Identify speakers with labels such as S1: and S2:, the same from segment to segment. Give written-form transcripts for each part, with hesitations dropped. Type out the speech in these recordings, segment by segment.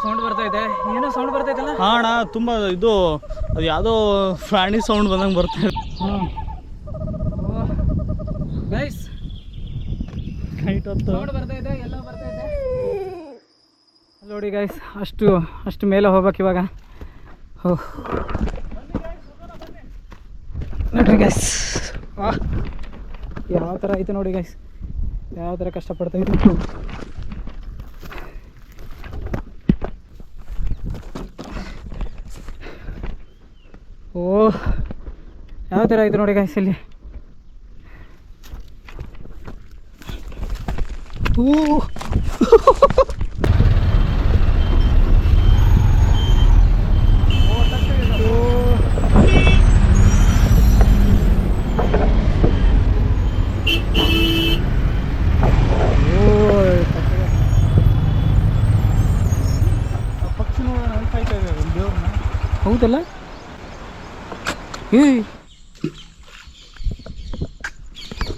S1: Sound ಬರ್ತೈತೆ. ಏನೋ sound ಬರ್ತೈತಲ್ಲ.
S2: ಹಾ ಅಣ್ಣ ತುಂಬ ಇದು ಅದು ಯಾವುದೋ ಪ್ರಾಣಿ ಸೌಂಡ್ ಬಂದಂಗೆ ಬರ್ತೈತೆ.
S1: ಗೈಸ್
S2: ನೈಟ್ ಹೊತ್ತು
S1: ಸೌಂಡ್ ಬರ್ತೈತೆ, ಎಲ್ಲ ಬರ್ತೈತೆ ನೋಡಿ ಗೈಸ್. ಅಷ್ಟು ಮೇಲೆ ಹೋಗ್ಬೇಕು ಇವಾಗ. ನೋಡ್ರಿ ಗೈಸ್, ಯಾವ ಥರ ಐತೆ ನೋಡಿ ಗೈಸ್, ಯಾವ ಥರ ಕಷ್ಟಪಡ್ತೈತೆ. ಓಹ್, ಯಾವ ಥರ ಐತೆ ನೋಡಿ ಗೈಸ್ ಇಲ್ಲಿ.
S2: ಪಕ್ಷಿ ನೋಡೋಣ ಕಾಯ್ತಾ ಇದೆ ದೇವ್ರನ್ನ.
S1: ಹೌದಲ್ಲ,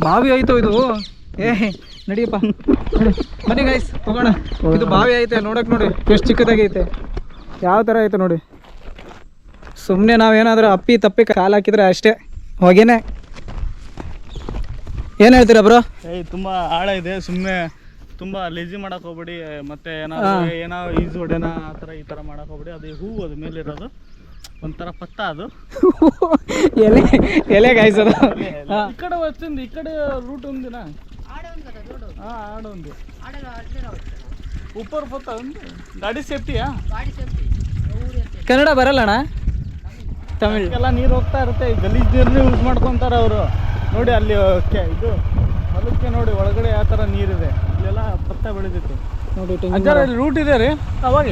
S1: ಬಾವಿ ಆಯ್ತು ಇದು. ನಡಿಯಪ್ಪ, ಬನ್ನಿ ಗೈಸ್ ಹೋಗೋಣ. ಇದು ಬಾವಿ ಐತೆ, ನೋಡಕ್ ನೋಡಿ ಎಷ್ಟು ಚಿಕ್ಕದಾಗೈತೆ, ಯಾವ ಥರ ಐತೆ ನೋಡಿ. ಸುಮ್ಮನೆ ನಾವೇನಾದ್ರೂ ಅಪ್ಪಿ ತಪ್ಪಿ ಕಾಲು ಹಾಕಿದ್ರೆ ಅಷ್ಟೇ ಹೊಗೆನೆ. ಏನು ಹೇಳ್ತೀರಾ ಬ್ರೋ?
S2: ತುಂಬ ಆಳ ಇದೆ, ಸುಮ್ಮನೆ ತುಂಬ ಲೇಜಿ ಮಾಡಕ್ಕೆ ಹೋಗ್ಬೇಡಿ. ಮತ್ತೆ ಏನೋ ಈಜು ಹೊಡೆನ ಆ ಥರ ಈ ಥರ ಮಾಡಕ್ಕೆ ಹೋಗ್ಬೇಡಿ. ಅದು ಹೂವು ಅದು ಮೇಲಿರೋದು ಒಂಥರ ಪತ್ತ, ಅದು
S1: ಎಲೆ ಗೈಸ್ ಅದು.
S2: ಈ ಕಡೆ వచ్చింది, ಈ ಕಡೆ ರೂಟ್ ఉందినా? ఆడ ఉంది ऊपर పోతా ఉంది. ಗಾಡಿ ಸೇಫ್ಟಿಯಾ?
S1: ಕನ್ನಡ ಬರಲ್ಲಣ್ಣ, ತಮಿಳ್
S2: ಎಲ್ಲ ನೀರು ಹೋಗ್ತಾ ಇರುತ್ತೆ. ಗಲೀಜ್ ನೀರನ್ನೇ ಯೂಸ್ ಮಾಡ್ಕೊತಾರೆ ಅವರು. ನೋಡಿ ಅಲ್ಲಿ ಇದು ಹೊಲಕ್ಕೆ ನೋಡಿ ಒಳಗಡೆ ಯಾವ ಥರ ನೀರಿದೆ, ಇಲ್ಲೆಲ್ಲ ಭತ್ತ ಬೆಳೆದಿತ್ತು
S1: ನೋಡಿ.
S2: ಅಜ್ಜಾರ ಇಲ್ಲಿ ರೂಟ್ ಇದೆ ರೀ. ಅವಾಗ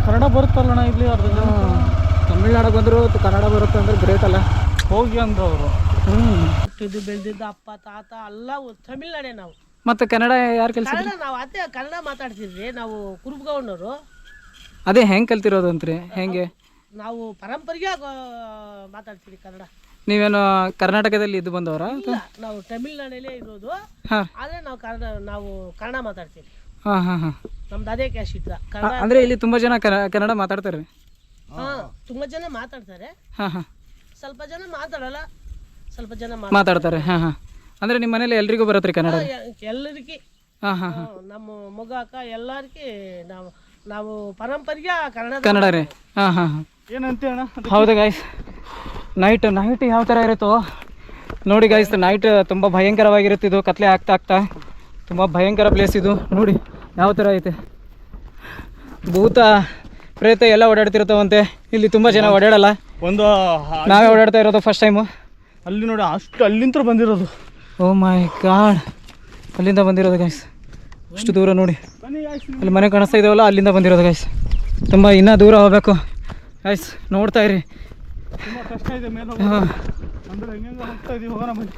S2: ಕನ್ನಡ ಬರುತ್ತಲ್ಲಣ್ಣ ಇಲ್ಲಿ. ಅರ್ಧ
S1: ತಮಿಳ್ನಾಡಿಗೆ ಬಂದರು ಕನ್ನಡ ಬರುತ್ತೆ ಅಂದ್ರೆ ಗ್ರೇಟ್ ಅಲ್ಲ.
S2: ಹೋಗಿ ಅಂದ್ರು ಅವರು.
S3: ಇದು ಬೆಳೆದಿದ್ದ ಅಪ್ಪ ತಾತ ಎಲ್ಲ ತಮಿಳ್ನಾಡೇ. ನಾವು
S1: ಮತ್ತೆ ಕನ್ನಡ ಯಾರು ಕೆಲಸ?
S3: ನಾವು ಅದೇ ಕನ್ನಡ ಮಾತಾಡ್ತಿದ್ವಿ. ನಾವು ಕುರುಬಗೌಡನವರು.
S1: ಅದೇ ಹೆಂಗೆ ಕಲ್ತಿರೋದು ಅಂತ್ರಿ? ಹೆಂಗೆ?
S3: ನಾವು ಪರಂಪರೆಗೆ ಮಾತಾಡ್ತೀವಿ ಕನ್ನಡ.
S1: ನೀವೇನು ಕರ್ನಾಟಕದಲ್ಲಿ ಇದು ಬಂದವರ?
S3: ನಾವು ತಮಿಳ್ನಾಡಲ್ಲೇ ಇರೋದು. ಆದರೆ ನಾವು ಕನ್ನಡ ಮಾತಾಡ್ತೀವಿ.
S1: ಹಾಂ ಹಾಂ ಹಾಂ.
S3: ನಮ್ದು ಅದೇ ಕ್ಯಾಶ್ ಇತ್ತು.
S1: ಅಂದರೆ ಇಲ್ಲಿ ತುಂಬ ಜನ ಕನ್ನಡ ಮಾತಾಡ್ತಾರೆ.
S3: ಹಾಂ, ತುಂಬ ಜನ ಮಾತಾಡ್ತಾರೆ.
S1: ಹಾಂ ಹಾಂ.
S3: ಸ್ವಲ್ಪ ಜನ ಮಾತಾಡಲ್ಲ, ಸ್ವಲ್ಪ ಜನ
S1: ಮಾತಾಡ್ತಾರೆ. ಹಾಂ ಹಾಂ. ಅಂದರೆ ನಿಮ್ಮ ಮನೇಲಿ ಎಲ್ರಿಗೂ ಬರುತ್ತೆ ರೀ ಕನ್ನಡ?
S3: ಎಲ್ಲರಿಗೆ.
S1: ಹಾಂ ಹಾಂ ಹಾಂ.
S3: ನಮ್ಮ ಮಗ ಅಕ್ಕ ಎಲ್ಲರಿಗೆ ನಾವು ಪರಂಪರೆಗೆ
S1: ಕನ್ನಡ ರೀ. ಹಾಂ ಹಾಂ ಹಾಂ.
S2: ಏನಂತೀವಿ ಅಣ್ಣ?
S1: ಹೌದು ಗೈಸ್, ನೈಟ್ ಯಾವ ಥರ ಇರುತ್ತೋ ನೋಡಿ ಗೈಸ್. ನೈಟ್ ತುಂಬ ಭಯಂಕರವಾಗಿರುತ್ತೆ. ಇದು ಕತ್ಲೆ ಆಗ್ತಾ ತುಂಬ ಭಯಂಕರ ಪ್ಲೇಸ್ ಇದು. ನೋಡಿ ಯಾವ ಥರ ಐತೆ. ಭೂತ ಪ್ರೇತ ಎಲ್ಲ ಓಡಾಡ್ತಿರ್ತಾವಂತೆ ಇಲ್ಲಿ. ತುಂಬ ಜನ ಓಡಾಡಲ್ಲ, ನಾವೇ ಓಡಾಡ್ತಾ ಇರೋದು ಫಸ್ಟ್ ಟೈಮು.
S2: ಅಲ್ಲಿ ನೋಡಿ, ಅಷ್ಟು ಅಲ್ಲಿಂದ ಬಂದಿರೋದು.
S1: ಓ ಮೈ ಗಾಡ್, ಅಲ್ಲಿಂದ ಬಂದಿರೋದು ಗೈಸ್. ಅಷ್ಟು ದೂರ ನೋಡಿ, ಅಲ್ಲಿ ಮನೆ ಕಾಣಿಸ್ತಾ ಇದ್ದಾವಲ್ಲ, ಅಲ್ಲಿಂದ ಬಂದಿರೋದು ಗೈಸ್. ತುಂಬ ಇನ್ನೂ ದೂರ ಹೋಗಬೇಕು ಗೈಸ್. ನೋಡ್ತಾ ಇರಿ.
S2: ತುಂಬ ಕಷ್ಟ ಇದೆ ಮೇಲೆ. ಅಂದ್ರೆ ಹೆಂಗೆ ಹೋಗ್ತಾ ಇದೀವಿ, ಹೋಗೋಣ ಬನ್ನಿ.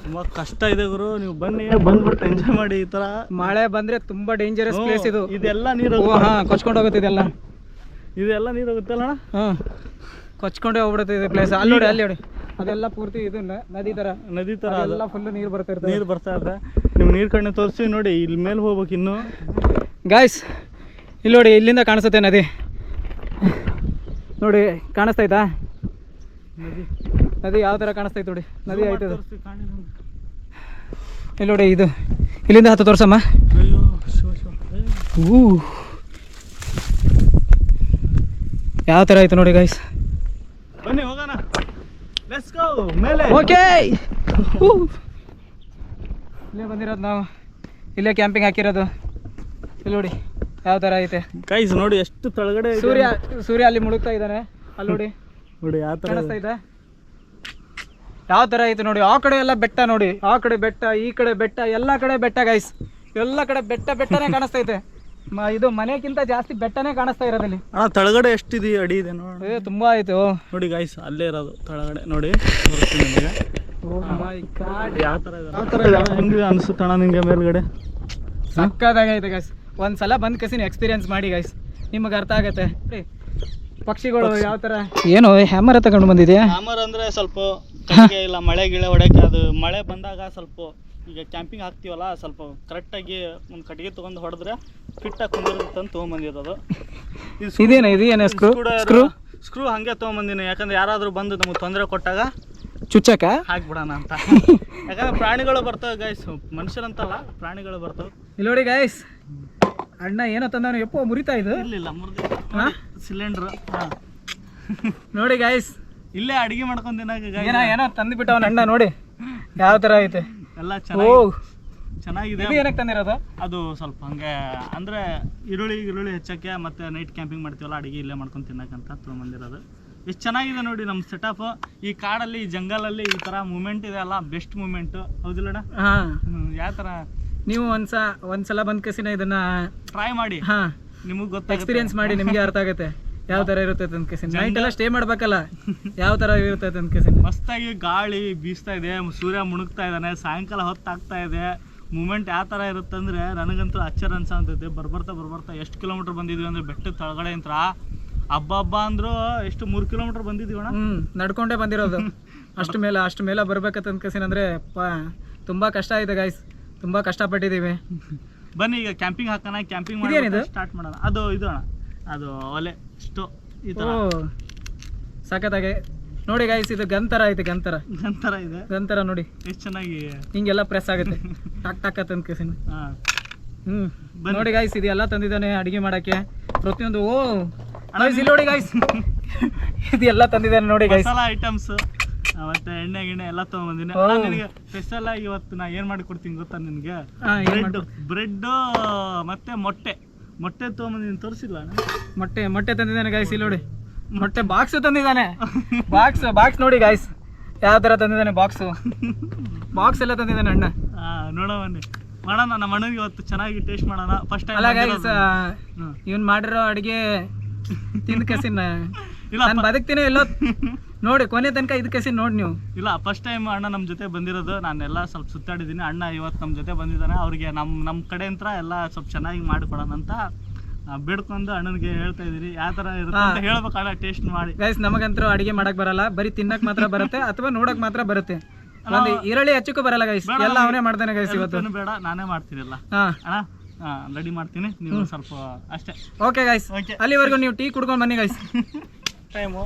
S2: ತುಂಬ ಕಷ್ಟ ಇದೆ ಗುರು, ನೀವು ಬನ್ನಿ, ಬಂದ್ಬಿಟ್ಟು ಎಂಜಾಯ್ ಮಾಡಿ. ಈ ಥರ
S1: ಮಳೆ ಬಂದರೆ ತುಂಬ ಡೇಂಜರಸ್ ಪ್ಲೇಸ್ ಇದು.
S2: ಇದೆಲ್ಲ ನೀರು
S1: ಕೊಚ್ಕೊಂಡು ಹೋಗುತ್ತೆ ಇದೆಲ್ಲ.
S2: ಇದೆಲ್ಲ ನೀರು ಹೋಗುತ್ತಲ್ಲ.
S1: ಹಾಂ, ಕೊಚ್ಕೊಂಡೇ ಹೋಗ್ಬಿಡುತ್ತೆ ಇದು ಪ್ಲೇಸ್. ಅಲ್ಲಿ ನೋಡಿ ಅದೆಲ್ಲ ಪೂರ್ತಿ ಇದು ನದಿ ಥರ ಅದೆಲ್ಲ ಫುಲ್ಲು ನೀರು ಬರ್ತಾ ಇರ್ತದೆ.
S2: ನೀರು ಬರ್ತಾ ಇರುತ್ತೆ. ನಿಮ್ಮ ನೀರು ಕಣ್ಣೆ ತೋರಿಸಿ ನೋಡಿ. ಇಲ್ಲಿ ಮೇಲೆ ಹೋಗ್ಬೇಕು ಇನ್ನು
S1: ಗಾಯ್ಸ್. ಇಲ್ಲಿ ನೋಡಿ, ಇಲ್ಲಿಂದ ಕಾಣಿಸುತ್ತೆ ನದಿ. ನೋಡಿ ಕಾಣಿಸ್ತೈತಾ ನದಿ? ಯಾವ ಥರ ಕಾಣಿಸ್ತೈತೆ ನೋಡಿ. ನದಿ ಆಯ್ತದ ಇಲ್ಲಿ ನೋಡಿ. ಇದು ಇಲ್ಲಿಂದ ಹತ್ತು ತೋರ್ಸಮ್ಮ. ಯಾವ ಥರ ಆಯ್ತು ನೋಡಿ ಗೈಸ್.
S2: ಬನ್ನಿ ಹೋಗೋಣ. ಲೆಟ್ಸ್ ಗೋ ಮೇಲೆ.
S1: ಓಕೆ, ಇಲ್ಲೇ ಬಂದಿರೋದು ನಾವು. ಇಲ್ಲೇ ಕ್ಯಾಂಪಿಂಗ್ ಹಾಕಿರೋದು. ಇಲ್ಲಿ ನೋಡಿ ಯಾವ ಥರ ಐತೆ
S2: ಗೈಸ್. ನೋಡಿ ಎಷ್ಟು ಕೆಳಗಡೆ
S1: ಸೂರ್ಯ ಅಲ್ಲಿ ಮುಳುಗ್ತಾ ಇದ್ದಾನೆ. ಅಲ್ಲಿ ನೋಡಿ
S2: ಯಾವ ಥರ
S1: ಕಾಣಿಸ್ತಾ ಇದೆ. ಯಾವ ಥರ ಐತೆ ನೋಡಿ. ಆ ಕಡೆ ಎಲ್ಲ ಬೆಟ್ಟ ನೋಡಿ, ಆ ಕಡೆ ಬೆಟ್ಟ, ಈ ಕಡೆ ಬೆಟ್ಟ, ಎಲ್ಲ ಕಡೆ ಬೆಟ್ಟ ಗೈಸ್. ಎಲ್ಲ ಕಡೆ ಬೆಟ್ಟನೇ ಕಾಣಿಸ್ತೈತೆ. ಇದು ಮನೆಗಿಂತ ಜಾಸ್ತಿ ಬೆಟ್ಟನೇ ಕಾಣಿಸ್ತಾ ಇರೋದಲ್ಲಿ.
S2: ಅಣ್ಣ ತಳಗಡೆ ಎಷ್ಟಿದೆ ಅಡಿ ಇದೆ ನೋಡಿ.
S1: ತುಂಬಾ ಆಯ್ತು
S2: ನೋಡಿ ಗೈಸ್, ಅಲ್ಲೇ ಇರೋದು ತಳಗಡೆ ನೋಡಿ. ಯಾವ ಥರ ಹೆಂಗೆ ಅನಿಸುತ್ತೆ ಅಣ್ಣ ನಿಮಗೆ ಮೇಲ್ಗಡೆ?
S1: ಸಕ್ಕದಾಗೈತೆ ಗೈಸ್. ಒಂದ್ಸಲ ಬಂದ್ ಕಸಿನ ಎಕ್ಸ್ಪೀರಿಯನ್ಸ್ ಮಾಡಿ ಗೈಸ್, ನಿಮಗೆ ಅರ್ಥ ಆಗತ್ತೆ. ಪಕ್ಷಿಗಳು ಯಾವ ಥರ. ಏನು ಹ್ಯಾಮರ್ ತಗೊಂಡು ಬಂದಿದೆಯಾ?
S2: ಹ್ಯಾಮರ್ ಅಂದರೆ ಸ್ವಲ್ಪ ಕಟ್ಟಿಗೆ ಇಲ್ಲ, ಮಳೆ ಗಿಳೆ ಹೊಡೆಯಕ್ಕೆ. ಅದು ಮಳೆ ಬಂದಾಗ ಸ್ವಲ್ಪ ಈಗ ಕ್ಯಾಂಪಿಂಗ್ ಹಾಕ್ತೀವಲ್ಲ ಸ್ವಲ್ಪ ಕರೆಕ್ಟಾಗಿ ಒಂದು ಕಟ್ಟಿಗೆ ತೊಗೊಂಡು ಹೊಡೆದ್ರೆ ಫಿಟ್ಟಾಗಿ ಕುಂದಿರುತ್ತೆ ಅಂತ ತೊಗೊಂಬಂದಿರೋದು.
S1: ಇದೇನು
S2: ಸ್ಕ್ರೂ ಹಾಗೆ ತೊಗೊಂಬಂದಿನಿ, ಯಾಕಂದ್ರೆ ಯಾರಾದರೂ ಬಂದು ನಮಗೆ ತೊಂದರೆ ಕೊಟ್ಟಾಗ
S1: ಚುಚ್ಚಕ
S2: ಹಾಕ್ಬಿಡೋಣ ಅಂತ. ಯಾಕಂದ್ರೆ ಪ್ರಾಣಿಗಳು ಬರ್ತವೆ ಗೈಸ್, ಮನುಷ್ಯರಂತಲ್ಲ ಪ್ರಾಣಿಗಳು ಬರ್ತವೆ.
S1: ಇಲ್ಲಿ ನೋಡಿ ಗೈಸ್, ಅಣ್ಣ ಏನೋ ತಂದವನು ಎಪ್ಪೋ ಮುರಿತಾ ಇದು.
S2: ಇಲ್ಲ ಸಿಲಿಂಡ್ರ್. ಹಾಂ
S1: ನೋಡಿ ಗೈಸ್,
S2: ಇಲ್ಲೇ ಅಡುಗೆ ಮಾಡ್ಕೊಂಡು ತಿನ್ನಾಗ
S1: ಏನೋ ತಂದುಬಿಟ್ಟು ಅವನ ಅಣ್ಣ ನೋಡಿ ಯಾವ ಥರ ಐತೆ
S2: ಎಲ್ಲ ಚೆನ್ನಾಗಿದೆ.
S1: ಏನಕ್ಕೆ ತಂದಿರೋದು?
S2: ಅದು ಸ್ವಲ್ಪ ಹಂಗೆ ಅಂದರೆ ಈರುಳ್ಳಿ ಹೆಚ್ಚಕ್ಕೆ ಮತ್ತು ನೈಟ್ ಕ್ಯಾಂಪಿಂಗ್ ಮಾಡ್ತೀವಲ್ಲ, ಅಡುಗೆ ಇಲ್ಲೇ ಮಾಡ್ಕೊಂಡು ತಿನ್ನಕ್ಕಂತ ತೊಗೊಂಬಂದಿರೋದು. ಎಷ್ಟು ಚೆನ್ನಾಗಿದೆ ನೋಡಿ ನಮ್ಮ ಸೆಟಪ್. ಈ ಕಾಡಲ್ಲಿ ಈ ಜಂಗಲಲ್ಲಿ ಈ ಥರ ಮೂಮೆಂಟ್ ಇದೆ ಅಲ್ಲ, ಬೆಸ್ಟ್ ಮೂಮೆಂಟು. ಹೌದಿಲ್ಲಣ್ಣ?
S1: ಹಾಂ.
S2: ಯಾವ ಥರ
S1: ನೀವು ಒಂದ್ಸಲ ಬಂದ ಕಸಿನ ಇದನ್ನ
S2: ಟ್ರೈ ಮಾಡಿ.
S1: ಹಾಂ,
S2: ನಿಮಗೆ ಗೊತ್ತ
S1: ಎಕ್ಸ್ಪೀರಿಯನ್ಸ್ ಮಾಡಿ, ನಿಮಗೆ ಅರ್ಥ ಆಗುತ್ತೆ ಯಾವ ಥರ ಇರುತ್ತೆ ಅಂತ ಕಸಿನ. ನೈಟ್ ಎಲ್ಲ ಸ್ಟೇ ಮಾಡ್ಬೇಕಲ್ಲ, ಯಾವ ಥರ ಇರುತ್ತೆ ಅಂತ ಕಸಿನ.
S2: ಮಸ್ತಾಗಿ ಗಾಳಿ ಬೀಸ್ತಾ ಇದೆ, ಸೂರ್ಯ ಮುಣುಗ್ತಾ ಇದ್ದಾನೆ, ಸಾಯಂಕಾಲ ಹೊತ್ತಾಗ್ತಾ ಇದೆ. ಮೂಮೆಂಟ್ ಯಾವ ಥರ ಇರುತ್ತೆ ಅಂದರೆ ನನಗಂತೂ ಅಚ್ಚರ ಅನ್ಸಂತೈತೆ. ಬರ್ಬರ್ತಾ ಎಷ್ಟು ಕಿಲೋಮೀಟ್ರ್ ಬಂದಿದ್ವಿ ಅಂದರೆ ಬೆಟ್ಟದ ತಳಗಡೆ ಅಂತ ಹಬ್ಬ ಅಂದ್ರು ಎಷ್ಟು 3 ಕಿಲೋಮೀಟ್ರ್ ಬಂದಿದ್ದೀವಣ್ಣ.
S1: ನಡ್ಕೊಂಡೇ ಬಂದಿರೋದು. ಅಷ್ಟು ಮೇಲೆ ಬರ್ಬೇಕಂತ ಕಸಿನ ಅಂದರೆ ತುಂಬ ಕಷ್ಟ ಇದೆ ಗೈಸ್, ತುಂಬ ಕಷ್ಟಪಟ್ಟಿದ್ದೀವಿ.
S2: ಬನ್ನಿ ಈಗ ಕ್ಯಾಂಪಿಂಗ್ ಹಾಕೋಣ, ಕ್ಯಾಂಪಿಂಗ್ ಮಾಡಿ ಸ್ಟಾರ್ಟ್ ಮಾಡೋಣ. ಅದು ಇದು ಅಣ್ಣ, ಅದು ಒಲೆ ಇಷ್ಟು ಈ ಥರ
S1: ಸಖತ್ತಾಗಿ ನೋಡಿ ಗೈಸ್. ಇದು ಗಂತರ ಐತೆ, ಗಂತರ
S2: ಇದೆ.
S1: ಗಂತರ ನೋಡಿ
S2: ಎಷ್ಟು ಚೆನ್ನಾಗಿ
S1: ಹಿಂಗೆಲ್ಲ ಪ್ರೆಸ್ ಆಗುತ್ತೆ, ಟಾಕ್ ಅಂತ ಕಸಿನ. ನೋಡಿ ಗೈಸ್, ಇದು ಎಲ್ಲ ತಂದಿದ್ದಾನೆ ಅಡಿಗೆ ಮಾಡಕ್ಕೆ ಪ್ರತಿಯೊಂದು. ಇಲ್ಲಿ ನೋಡಿ ಗೈಸ್, ಇದು ಎಲ್ಲ ತಂದಿದ್ದಾನೆ ನೋಡಿ ಗೈಸ್,
S2: ಮಸಾಲಾ ಐಟಮ್ಸ್ ಮತ್ತೆ ಎಣ್ಣೆ ಎಲ್ಲ ತಗೊಂಬಂದಿನಿ. ನಿನಗೆ ಸ್ಪೆಷಲ್ ಆಗಿ ಇವತ್ತು ನಾ ಏನ್ ಮಾಡಿ ಕೊಡ್ತೀನಿ ಗೊತ್ತಾ ನಿನ್ಗೆ? ಬ್ರೆಡ್ ಮತ್ತೆ ಮೊಟ್ಟೆ ತಗೊಂಬಂದಿನಿ. ತೋರಿಸಿಲ್ಲ?
S1: ಮೊಟ್ಟೆ ತಂದಿದ್ದಾನೆ ಗೈಸ್. ಇಲ್ಲಿ ನೋಡಿ, ಮೊಟ್ಟೆ ಬಾಕ್ಸ್ ತಂದಿದ್ದಾನೆ. ಬಾಕ್ಸ್ ನೋಡಿ ಗೈಸ್ ಯಾವ ತರ ತಂದಿದ್ದಾನೆ. ಬಾಕ್ಸ್ ಎಲ್ಲ ತಂದಿದ್ದಾನೆ ಅಣ್ಣ.
S2: ನೋಡೋ ಬನ್ನಿ, ಮಾಡೋಣ. ನಮ್ಮ ಅಣ್ಣನಿಗೆ ಇವತ್ತು ಚೆನ್ನಾಗಿ ಟೇಸ್ಟ್ ಮಾಡೋಣ. ಫಸ್ಟ್ ಟೈಮ್
S1: ಅಲ್ಲ ಗೈಸ್, ಇವನ್ ಮಾಡಿರೋ ಅಡಿಗೆ ತಿಂದ ಕಸಿನ ನಾನು ಬದುಕ್ತೀನಿ ಎಲ್ಲೋ ನೋಡಿ, ಕೊನೆ ತನಕ ಇದು ಕಸಿ ನೋಡಿ ನೀವು.
S2: ಇಲ್ಲ, ಫಸ್ಟ್ ಟೈಮ್ ಅಣ್ಣ ನಮ್ಮ ಜೊತೆ ಬಂದಿರೋದು. ನಾನೆಲ್ಲ ಸ್ವಲ್ಪ ಸುತ್ತಾಡಿದ್ದೀನಿ. ಅಣ್ಣ ಇವತ್ತು ನಮ್ಮ ಜೊತೆ ಬಂದಿದ್ದಾನೆ. ಅವ್ರಿಗೆ ನಮ್ಮ ಕಡೆ ಅಂತ ಎಲ್ಲ ಸ್ವಲ್ಪ ಚೆನ್ನಾಗಿ ಮಾಡಿಕೊಡೋಣ ಅಂತ ಬೇಡ್ಕೊಂಡು ಅಣ್ಣನಿಗೆ ಹೇಳ್ತಾ ಇದೀರಿ. ಯಾವ ಥರ ಇರುತ್ತೆ ಅಂತ ಹೇಳ್ಬೇಕಲ್ಲ, ಟೇಸ್ಟ್ ಮಾಡಿ.
S1: ಗೈಸ್, ನಮಗಂತೂ ಅಡಿಗೆ ಮಾಡಕ್ ಬರಲ್ಲ, ಬರೀ ತಿನ್ನಕ್ ಮಾತ್ರ ಬರುತ್ತೆ ಅಥವಾ ನೋಡಕ್ ಮಾತ್ರ ಬರುತ್ತೆ. ಒಂದು ಈರುಳ್ಳಿ ಹಚ್ಚಕ್ಕೂ ಬರಲ್ಲ ಗೈಸ್, ಎಲ್ಲ ಅವನೇ ಮಾಡ್ತಾನೆ ಗೈಸ್. ಇವತ್ತು
S2: ಬೇಡ, ನಾನೇ ಮಾಡ್ತೀನಿಲ್ಲ ಅಣ್ಣ. ರೆಡಿ ಮಾಡ್ತೀನಿ, ನೀವು ಸ್ವಲ್ಪ ಅಷ್ಟೇ.
S1: ಓಕೆ ಗೈಸ್, ಅಲ್ಲಿವರೆಗೂ ನೀವು ಟೀ ಕುಡ್ಕೊಂಡು ಬನ್ನಿ guys.
S2: Time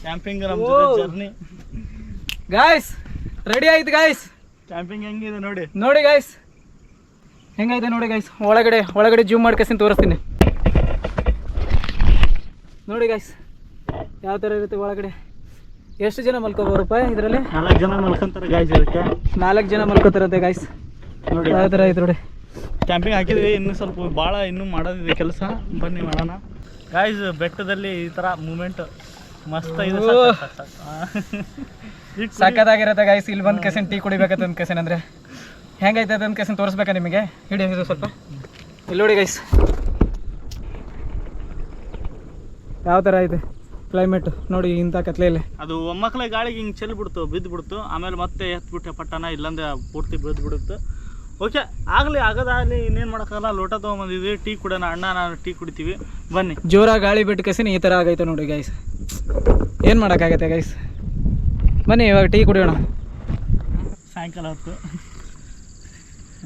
S2: camping journey
S1: guys ready ಆಯ್ತು ಗೈಸ್.
S2: ಕ್ಯಾಂಪಿಂಗ್ ಹೆಂಗಿದೆ
S1: ನೋಡಿ ಗೈಸ್, ಹೆಂಗೈತೆ ನೋಡಿ ಗೈಸ್. ಒಳಗಡೆ ಜೂಮ್ ಮಾಡ್ಕೇಸಿ ತೋರಿಸ್ತೀನಿ ನೋಡಿ ಗೈಸ್ ಯಾವ ಥರ ಇರುತ್ತೆ ಒಳಗಡೆ. ಎಷ್ಟು ಜನ ಮಲ್ಕೋಬೋರಪ್ಪ ಇದರಲ್ಲಿ?
S2: 4 ಜನ ಮಲ್ಕೊಂತಾರೆ ಗೈಸ್. ಇದಕ್ಕೆ
S1: 4 ಜನ ಮಲ್ಕೋತಾರಂತೆ ಗೈಸ್. ನೋಡಿ ಯಾವ ಥರ ಐತೆ ನೋಡಿ.
S2: ಕ್ಯಾಂಪಿಂಗ್ ಹಾಕಿದ್ವಿ, ಇನ್ನೂ ಸ್ವಲ್ಪ ಭಾಳ ಇನ್ನೂ ಮಾಡೋದಿದೆ ಕೆಲಸ. ಬನ್ನಿ ಮಾಡೋಣ ಗೈಸ್. ಬೆಟ್ಟದಲ್ಲಿ ಈ ಥರ ಮೂಮೆಂಟ್ ಮಸ್ತ್ ಇದೆ,
S1: ಸಖತ್ತಾಗಿರುತ್ತೆ ಗೈಸ್. ಇಲ್ಲಿ ಬಂದು ಕೆಸನ್ ಟೀ ಕುಡಿಬೇಕಂತ ಕೆಸನ್ ಅಂದರೆ ಹೆಂಗೈತೆ ಅಂತ ಕೆಸನ್ ತೋರಿಸ್ಬೇಕಾ ನಿಮಗೆ? ಹಿಡಿಯೋದು ಸ್ವಲ್ಪ. ಇಲ್ಲಿ ನೋಡಿ ಗೈಸ್ ಯಾವ ಥರ ಐತೆ ಕ್ಲೈಮೇಟ್ ನೋಡಿ ಇಂಥ ಕತ್ಲೆಯಲ್ಲಿ.
S2: ಅದು ಒಮ್ಮಕ್ಕಳ ಗಾಳಿಗೆ ಹಿಂಗೆ ಚೆಲ್ಬಿಡ್ತು, ಬಿದ್ದುಬಿಡ್ತು. ಆಮೇಲೆ ಮತ್ತೆ ಎತ್ಬಿಟ್ಟೆ ಪಟ್ಟಣ, ಇಲ್ಲಂದ್ರೆ ಪೂರ್ತಿ ಬಿದ್ದುಬಿಡುತ್ತೆ. ಓಕೆ, ಆಗೋದಾಗಲಿ, ಇನ್ನೇನು ಮಾಡೋಕ್ಕಾಗಲ್ಲ. ಲೋಟ ತೊಗೊಂಬಂದಿದ್ವಿ, ಟೀ ಕುಡೋಣ. ಅಣ್ಣ ನಾನು ಟೀ ಕುಡಿತೀವಿ, ಬನ್ನಿ.
S1: ಜೋರಾಗಿ ಗಾಳಿ ಬಿಟ್ಟು ಕಸಿನ ಈ ಥರ ಆಗೈತೆ ನೋಡಿ ಗೈಸ್. ಏನು ಮಾಡೋಕ್ಕಾಗತ್ತೆ ಗೈಸ್, ಬನ್ನಿ ಇವಾಗ ಟೀ ಕುಡಿಯೋಣ.
S2: ಸಾಯಂಕಾಲ ಹೊತ್ತು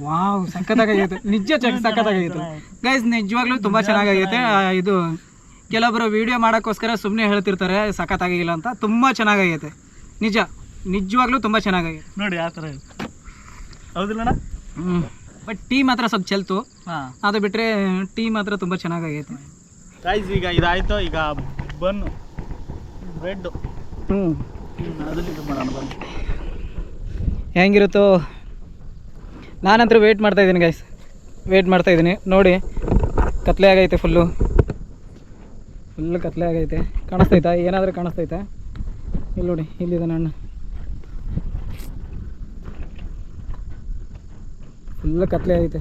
S1: ವಾವ್, ಸಖತ್ತಾಗೈತೆ ನಿಜ, ಸಖತ್ತಾಗೈತೆ ಗೈಸ್. ನಿಜವಾಗ್ಲೂ ತುಂಬ ಚೆನ್ನಾಗೈತೆ. ಇದು ಕೆಲವೊಬ್ಬರು ವಿಡಿಯೋ ಮಾಡೋಕ್ಕೋಸ್ಕರ ಸುಮ್ಮನೆ ಹೇಳ್ತಿರ್ತಾರೆ ಸಖತ್ತಾಗಿಲ್ಲ ಅಂತ. ತುಂಬ ಚೆನ್ನಾಗೈತೆ ನಿಜವಾಗ್ಲೂ ತುಂಬ ಚೆನ್ನಾಗೈತೆ
S2: ನೋಡಿ ಯಾವ ಥರ ಇದೆ. ಹೌದಿಲ್ಲಣ್ಣ?
S1: ಬಟ್ ಟೀ ಮಾತ್ರ ಸ್ವಲ್ಪ ಚೆಲ್ತು. ಅದು ಬಿಟ್ಟರೆ ಟೀ ಮಾತ್ರ ತುಂಬ ಚೆನ್ನಾಗೈತೆ
S2: ಗೈಸ್. ಈಗ ಇದಾಯಿತು, ಈಗ ಬನ್ನು ಬ್ರೆಡ್ ಅದರಲ್ಲಿ ಇದು ಮಾಡೋಣ ಬನ್ನಿ.
S1: ಹೆಂಗಿರುತ್ತೋ ನಾನಂತರೂ ವೆಯ್ಟ್ ಮಾಡ್ತಾಯಿದ್ದೀನಿ ಗೈಸ್, ವೆಯ್ಟ್ ಮಾಡ್ತಾಯಿದ್ದೀನಿ. ನೋಡಿ ಕತ್ಲೆ ಆಗೈತೆ, ಫುಲ್ಲು ಕತ್ಲೆ ಆಗೈತೆ. ಕಾಣಿಸ್ತೈತಾ? ಏನಾದರೂ ಕಾಣಿಸ್ತೈತಾ? ಇಲ್ಲಿ ನೋಡಿ, ಇಲ್ಲಿದೆ ಅಣ್ಣ. ಫುಲ್ಲು ಕತ್ಲೆ ಐತೆ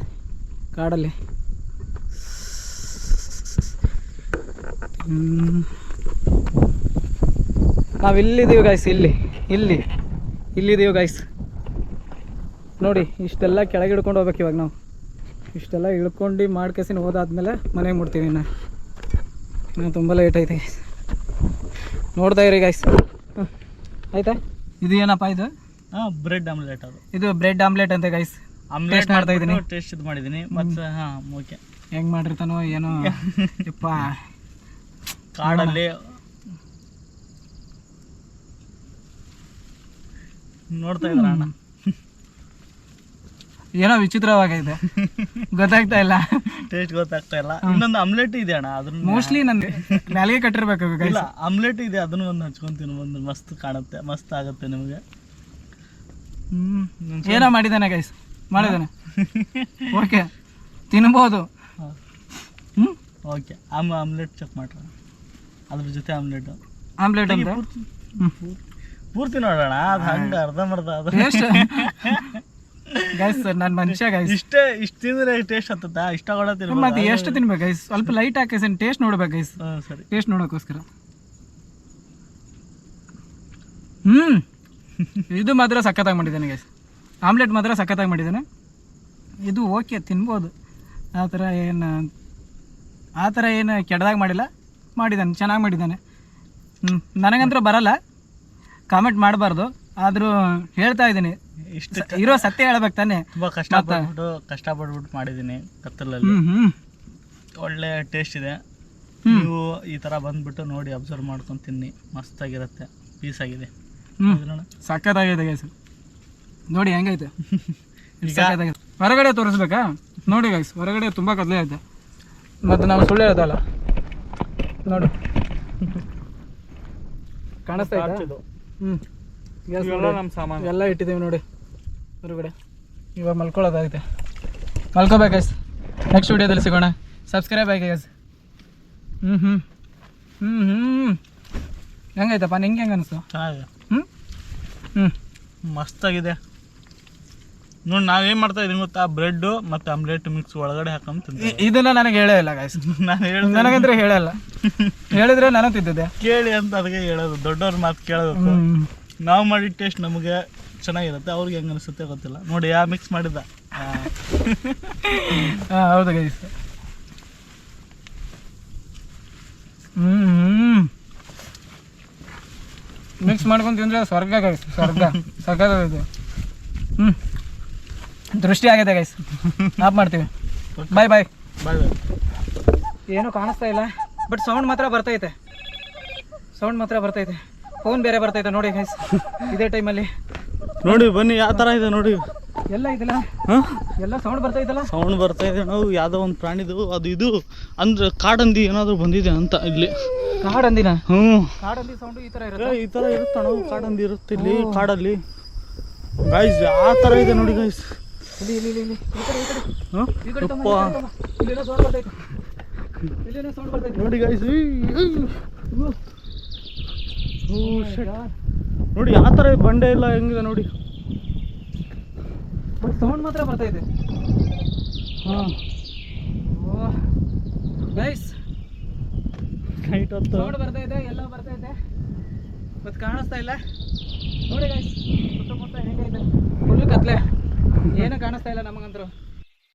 S1: ಕಾಡಲ್ಲಿ. ನಾವು ಇಲ್ಲಿದ್ದೀವಿ ಗೈಸ್, ಇಲ್ಲಿದ್ದೀವಿ ಗೈಸ್. ನೋಡಿ ಇಷ್ಟೆಲ್ಲ ಕೆಳಗೆ ಹಿಡ್ಕೊಂಡು ಹೋಗ್ಬೇಕು ಇವಾಗ ನಾವು. ಇಷ್ಟೆಲ್ಲ ಇಳ್ಕೊಂಡು ಮಾಡ್ಕೇಸಿ ಹೋದಾದ್ಮೇಲೆ ಮನೆಗೆ ಮುಟ್ತೀವಿ. ಇನ್ನು ತುಂಬ ಲೇಟ್ ಐತೆ ಗೈಸ್. ನೋಡ್ತಾ ಇರಿ ಗೈಸ್. ಆಯಿತಾ? ಇದು ಏನಪ್ಪ ಇದು?
S2: ಹಾಂ ಬ್ರೆಡ್ ಆಮ್ಲೆಟ್ ಅದು.
S1: ಇದು ಬ್ರೆಡ್ ಆಮ್ಲೆಟ್ ಅಂತ ಗೈಸ್.
S2: ಆಮ್ಲೆಟ್
S1: ಮಾಡ್ತಾ ಇದ್ದೀನಿ.
S2: ಟೇಸ್ಟ್ ಇದು ಮಾಡಿದ್ದೀನಿ ಮತ್ತು ಹಾಂ ಓಕೆ.
S1: ಹೆಂಗೆ ಮಾಡಿರ್ತಾನೋ ಏನೋ ಯಪ್ಪ.
S2: ಕಾಡಲ್ಲಿ ನೋಡ್ತಾ ಇದ್ರ ಅಣ್ಣ,
S1: ಏನೋ ವಿಚಿತ್ರವಾಗಿದೆ, ಗೊತ್ತಾಗ್ತಾ ಇಲ್ಲ,
S2: ಟೇಸ್ಟ್ ಗೊತ್ತಾಗ್ತಾ ಇಲ್ಲ. ಇನ್ನೊಂದು ಆಮ್ಲೆಟ್ ಇದೆ ಅಣ್ಣ, ಅದನ್ನ
S1: ಮೋಸ್ಟ್ಲಿ ನಂದು ನಾಲಿಗೆ ಕಟ್ಟಿರ್ಬೇಕು ಗೈಸ್.
S2: ಇಲ್ಲ ಆಮ್ಲೆಟ್ ಇದೆ, ಅದನ್ನು ಒಂದು ಹಚ್ಕೊಂತೀನಿ, ಒಂದು ಮಸ್ತ್ ಕಾಣುತ್ತೆ, ಮಸ್ತ್ ಆಗುತ್ತೆ ನಿಮಗೆ.
S1: ಏನೋ ಮಾಡಿದ್ದಾನೆ ಗೈಸ್, ಮಾಡಿದ್ದಾನೆ. ಓಕೆ, ತಿನ್ಬೋದು.
S2: ಓಕೆ, ಆಮ್ಲೆಟ್ ಚೆಕ್ ಮಾಡ್ರಿ, ಅದ್ರ ಜೊತೆ ಆಮ್ಲೆಟ್
S1: ಅಂತ
S2: ಪೂರ್ತಿ ನೋಡೋಣ. ಅದು ಹಂಗೆ ಅರ್ಧಂಬರ್ಧ ಅದು
S1: ಗೈಸ್. ನಾನು ಮನುಷ್ಯ ಗೈಸ್,
S2: ಇಷ್ಟ ತಿಂದ್ರೆ ಟೇಸ್ಟ್ ಹತ್ತದ, ಇಷ್ಟ ಕೊಡತ್ತೀನಿ.
S1: ಮತ್ತೆ ಎಷ್ಟು ತಿನ್ಬೇಕು ಗೈಸ್, ಸ್ವಲ್ಪ ಲೈಟ್ ಹಾಕಿ ಟೇಸ್ಟ್ ನೋಡ್ಬೇಕು ಗೈಸ್.
S2: ಸರಿ,
S1: ಟೇಸ್ಟ್ ನೋಡೋಕ್ಕೋಸ್ಕರ. ಇದು ಮಾತ್ರ ಸಖತ್ತಾಗಿ ಮಾಡಿದ್ದಾನೆ ಗೈಸ್, ಆಮ್ಲೆಟ್ ಮಾತ್ರ ಸಖತ್ತಾಗಿ ಮಾಡಿದ್ದಾನೆ. ಇದು ಓಕೆ, ತಿನ್ಬೋದು. ಆ ಥರ ಏನು ಕೆಟ್ಟದಾಗಿ ಮಾಡಿಲ್ಲ, ಮಾಡಿದ್ದಾನೆ, ಚೆನ್ನಾಗಿ ಮಾಡಿದ್ದಾನೆ. ನನಗಂತೂ ಬರಲ್ಲ, ಕಾಮೆಂಟ್ ಮಾಡಬಾರ್ದು, ಆದರೂ ಹೇಳ್ತಾ ಇದ್ದೀನಿ,
S2: ಇಷ್ಟು
S1: ಇರೋ ಸತ್ಯ ಹೇಳ್ಬೇಕು ತಾನೆ.
S2: ತುಂಬ ಕಷ್ಟಪಟ್ಬಿಟ್ಟು ಮಾಡಿದ್ದೀನಿ ಕತ್ತಲಲ್ಲಿ. ಒಳ್ಳೆ ಟೇಸ್ಟ್ ಇದೆ. ನೀವು ಈ ಥರ ಬಂದ್ಬಿಟ್ಟು ನೋಡಿ, ಅಬ್ಸರ್ವ್ ಮಾಡ್ಕೊಂಡು ತಿನ್ನಿ, ಮಸ್ತಾಗಿರುತ್ತೆ, ಪೀಸ್ ಆಗಿದೆ.
S1: ಸಖತ್ತಾಗಿದೆ ಗೈಸ್, ನೋಡಿ ಹೆಂಗೈತೆ. ಹೊರಗಡೆ ತೋರಿಸ್ಬೇಕಾ? ನೋಡಿ ಗೈಸ್, ಹೊರಗಡೆ ತುಂಬ ಕತ್ಲೆ ಐತೆ, ಮತ್ತು ನಾವು ಸುಳ್ಳು ಹೇಳೋದಲ್ಲ. ನೋಡಿ ಕಾಣಿಸ್ತಾ ಇದೆ.
S2: ನಮ್ಮ ಸಾಮಾನು
S1: ಎಲ್ಲ ಇಟ್ಟಿದ್ದೀವಿ ನೋಡಿ ಹೊರಗಡೆ. ಇವಾಗ ಮಲ್ಕೊಳ್ಳೋದಾಗುತ್ತೆ, ಮಲ್ಕೋಬೇಕು ಗೈಸ್. ನೆಕ್ಸ್ಟ್ ವಿಡಿಯೋದಲ್ಲಿ ಸಿಗೋಣ. ಸಬ್ಸ್ಕ್ರೈಬ್ ಆಗಿ ಗೈಸ್. ಹೆಂಗೈತಪ್ಪ, ನಿಂಗೆ ಹೆಂಗೆ ಅನಿಸ್ತು?
S2: ಚೆನ್ನಾಗಿದೆ, ಮಸ್ತಾಗಿದೆ. ನೋಡಿ ನಾವೇನು ಮಾಡ್ತಾ ಇದೀನಿ ಗೊತ್ತಾ, ಬ್ರೆಡ್ ಮತ್ತು ಆಮ್ಲೆಟ್ ಮಿಕ್ಸ್ ಒಳಗಡೆ ಹಾಕೊಂಡು ತಿಂತೀವಿ.
S1: ಇದನ್ನ ನನಗೆ ಹೇಳೇ ಇಲ್ಲ ಗೈಸ್,
S2: ನಾನು
S1: ನನಗಂದ್ರೆ ಹೇಳಲ್ಲ, ಹೇಳಿದ್ರೆ ನಾನು ತಿಂತಿದ್ದೆ.
S2: ಕೇಳಿ ಅಂತ ಅದಕ್ಕೆ ಹೇಳೋದು, ದೊಡ್ಡವ್ರ ಮಾತು ಕೇಳಬೇಕು. ನಾವು ಮಾಡಿದ ಟೇಸ್ಟ್ ನಮಗೆ ಚೆನ್ನಾಗಿರುತ್ತೆ, ಅವ್ರಿಗೆ ಹೆಂಗೆ ಅನಿಸುತ್ತೆ ಗೊತ್ತಿಲ್ಲ. ನೋಡಿ ಯಾ ಮಿಕ್ಸ್ ಮಾಡಿದ್ದ.
S1: ಹೌದು ಗೈಸ್. ಮಿಕ್ಸ್ ಮಾಡ್ಕೊಂಡು ತಿಂದರೆ ಸ್ವರ್ಗ ಗೈಸ್, ಸ್ವರ್ಗ ಸಖತ್ತಾಗಿದೆ. ದೃಷ್ಟಿ ಆಗಿದೆ ಗೈಸ್, ಆಫ್ ಮಾಡ್ತೀವಿ. ಬಾಯ್ ಬಾಯ್
S2: ಬಾಯ್ ಬಾಯ್.
S1: ಏನೂ ಕಾಣಿಸ್ತಾ ಇಲ್ಲ, ಬಟ್ ಸೌಂಡ್ ಮಾತ್ರ ಬರ್ತೈತೆ, ಸೌಂಡ್ ಮಾತ್ರ ಬರ್ತೈತೆ. ಫೋನ್ ಬೇರೆ ಬರ್ತೈತೆ ನೋಡಿ ಗೈಸ್ ಇದೇ ಟೈಮಲ್ಲಿ.
S2: ನೋಡಿ ಬನ್ನಿ ಯಾವ ಥರ ಇದೆ ನೋಡಿ,
S1: ಎಲ್ಲ ಇದೆಲ್ಲ ಎಲ್ಲ ಸೌಂಡ್ ಬರ್ತೈತಲ್ಲ,
S2: ಸೌಂಡ್ ಬರ್ತಾ ಇದೆ. ನಾವು ಯಾವುದೋ ಒಂದು ಪ್ರಾಣಿದು ಅದು ಇದು ಅಂದ್ರೆ ಕಾಡಂದಿ ಏನಾದರೂ ಬಂದಿದೆ ಅಂತ ಇಲ್ಲಿ.
S1: ಕಾಡಂದಿನ?
S2: ಕಾಡಂದಿ
S1: ಸೌಂಡ್ ಈ ಥರ ಇರುತ್ತೆ,
S2: ಈ ಥರ ಇರುತ್ತೆ ನಾವು, ಕಾಡಂದಿ ಇರುತ್ತೆ ಇಲ್ಲಿ ಕಾಡಲ್ಲಿ ಗೈಸ್. ಆ ಥರ ಇದೆ ನೋಡಿ ಗೈಸ್. ನೋಡಿ ಗೈಸ್, ನೋಡಿ ಯಾವ ಥರ ಬಂಡೆ ಇಲ್ಲ ಹೆಂಗಿದೆ ನೋಡಿ,
S1: ಬಟ್ ಸೌಂಡ್ ಮಾತ್ರ ಬರ್ತೈತೆ. ಗೈಸ್
S2: ನೈಟ್ ಹೊತ್ತು
S1: ಸೌಂಡ್ ಬರ್ತೈತೆ, ಎಲ್ಲ ಬರ್ತೈತೆ, ಮತ್ತು ಕಾಣಿಸ್ತಾ ಇಲ್ಲ ನೋಡಿ ಗೈಸ್. ಸುತ್ತಮುತ್ತ ಹೆಂಗೈತೆ, ಫುಲ್ ಕತ್ಲೆ, ಏನೂ ಕಾಣಿಸ್ತಾ ಇಲ್ಲ ನಮಗಂತೂ.